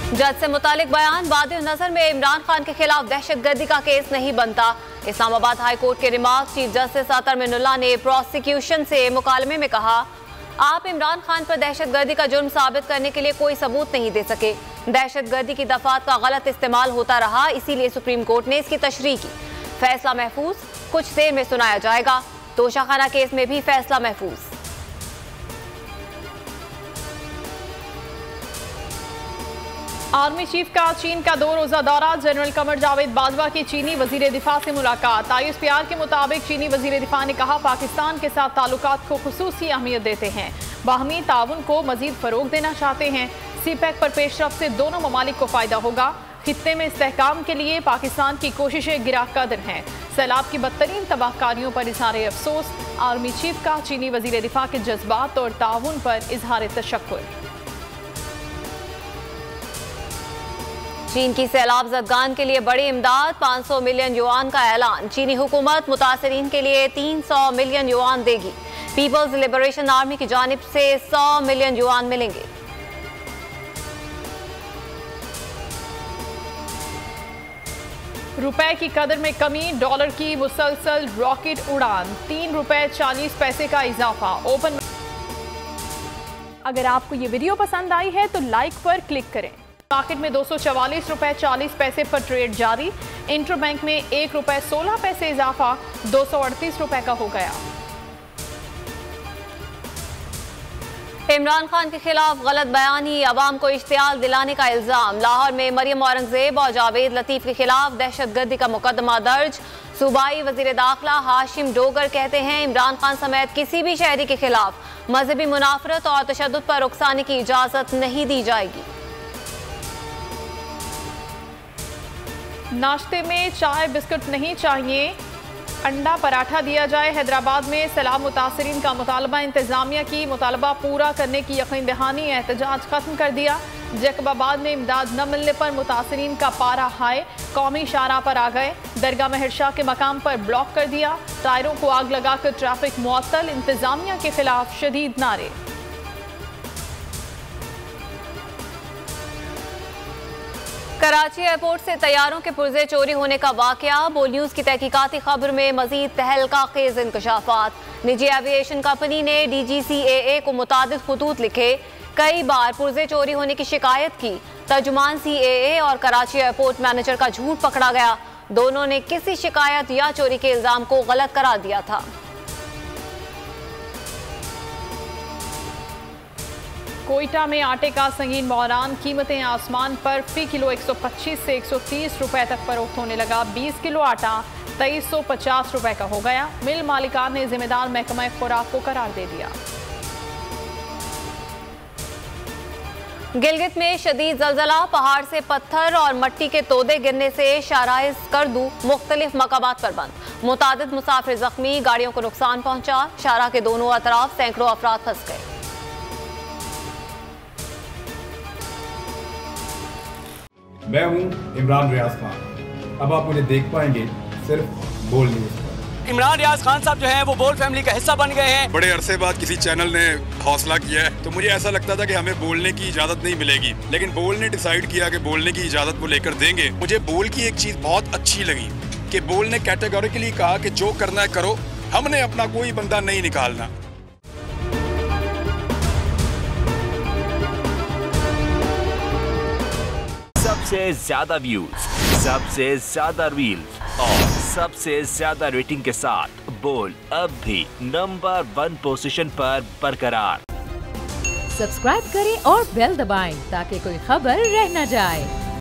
जज से मुतालिक बयान, वादे नजर में इमरान खान के खिलाफ दहशतगर्दी का केस नहीं बनता। इस्लामाबाद हाई कोर्ट के रिमार्क, चीफ जस्टिस अतर मिनुल्लाह ने प्रोसिक्यूशन से मुकालमे में कहा, आप इमरान खान पर दहशतगर्दी का जुर्म साबित करने के लिए कोई सबूत नहीं दे सके। दहशतगर्दी की दफात का गलत इस्तेमाल होता रहा, इसीलिए सुप्रीम कोर्ट ने इसकी तशरीह की। फैसला महफूज, कुछ देर में सुनाया जाएगा। तोशाखाना केस में भी फैसला महफूज। आर्मी चीफ का चीन का 2 रोजा दौरा, जनरल कमर जावेद बाजवा की चीनी वजीर दिफा से मुलाकात। ISPR के मुताबिक चीनी वजीर दिफा ने कहा, पाकिस्तान के साथ ताल्लुकात को खुसूसी अहमियत देते हैं, बाहमी ताउन को मजीद फरोग देना चाहते हैं। CPEC पर पेशरफ से दोनों ममालिक को फायदा होगा। खित्ते में इस्तेहकाम के लिए पाकिस्तान की कोशिशें गिराह कदर हैं। सैलाब की बदतरीन तबाहकारियों पर इजहार अफसोस। आर्मी चीफ का चीनी वजीर दिफा के जज्बात और ताउन पर इजहार तशक्कुर। चीन की सैलाब ज़दगान के लिए बड़ी इमदाद, 500 मिलियन युआन का ऐलान। चीनी हुकूमत मुतासरीन के लिए 300 मिलियन युआन देगी। पीपल्स लिबरेशन आर्मी की जानिब से 100 मिलियन युआन मिलेंगे। रुपए की कदर में कमी, डॉलर की मुसलसल रॉकेट उड़ान, 3 रुपए 40 पैसे का इजाफा। ओपन। अगर आपको ये वीडियो पसंद आई है तो लाइक पर क्लिक करें। मार्केट में 244 रुपए 40 पैसे पर ट्रेड जारी। इंटरबैंक में 1 रुपए 16 पैसे इजाफा 238 रुपए का हो गया। इमरान खान के खिलाफ गलत बयानी, अवाम को इश्तियाल दिलाने का इल्जाम। लाहौर में मरियम औरंगजेब और जावेद लतीफ के खिलाफ दहशतगर्दी का मुकदमा दर्ज। सूबाई वजीर दाखिला हाशिम डोगर कहते हैं, इमरान खान समेत किसी भी शहरी के खिलाफ मजहबी मुनाफरत और तशद्दुद पर उकसाने की इजाजत नहीं दी जाएगी। नाश्ते में चाय बिस्कुट नहीं चाहिए, अंडा पराठा दिया जाए। हैदराबाद में सैलाब मुतासरीन का मुतालबा, इंतजामिया की मुतालबा पूरा करने की यकीन दहानी, एहतजाज खत्म कर दिया। जैकबाबाद में इमदाद न मिलने पर मुतासरीन का पारा हाई, कौमी शाहराह पर आ गए। दरगाह मेहर शाह के मकाम पर ब्लॉक कर दिया। टायरों को आग लगाकर ट्रैफिक मुअत्तल, इंतजामिया के खिलाफ शदीद नारे। कराची एयरपोर्ट से तैयारों के पुर्जे चोरी होने का वाकया, बोल न्यूज की तहकीकाती खबर में मजीद तहलका खेज इंकशाफात। निजी एविएशन कंपनी ने DGCAA को मुतादिद खतूत लिखे, कई बार पुर्जे चोरी होने की शिकायत की। तर्जुमान CAA और कराची एयरपोर्ट मैनेजर का झूठ पकड़ा गया। दोनों ने किसी शिकायत या चोरी के इल्जाम को गलत करार दिया था। कोयटा में आटे का संगीन बहरान, कीमतें आसमान पर। फी किलो 125 से 130 रुपए तक फरोख्त होने लगा। 20 किलो आटा 2350 रुपए का हो गया। मिल मालिकान ने जिम्मेदार महकमा खुराक को करार दे दिया। गिलगित में शदीद जलजला, पहाड़ से पत्थर और मट्टी के तोदे गिरने से शाराइज करदू मुख्तलिफ मकामात पर बंद। मुतादिद मुसाफिर जख्मी, गाड़ियों को नुकसान पहुंचा। शाहराह के दोनों अतराफ सैकड़ों अफराद फंस गए। मैं हूं इमरान रियाज खान। अब आप मुझे देख पाएंगे सिर्फ बोल न्यूज पर। इमरान रियाज खान साहब जो हैं वो बोल फैमिली का हिस्सा बन गए हैं। बड़े अरसे बाद किसी चैनल ने हौसला किया है, तो मुझे ऐसा लगता था कि हमें बोलने की इजाजत नहीं मिलेगी, लेकिन बोल ने डिसाइड किया कि बोलने की इजाजत वो लेकर देंगे। मुझे बोल की एक चीज बहुत अच्छी लगी कि बोल ने कैटेगोरिकली कहा कि जो करना है करो, हमने अपना कोई बंदा नहीं निकालना। सबसे ज्यादा व्यूज, सबसे ज्यादा रील्स और सबसे ज्यादा रेटिंग के साथ बोल अब भी नंबर 1 पोजीशन पर बरकरार। सब्सक्राइब करें और बेल दबाएं ताकि कोई खबर रह न जाए।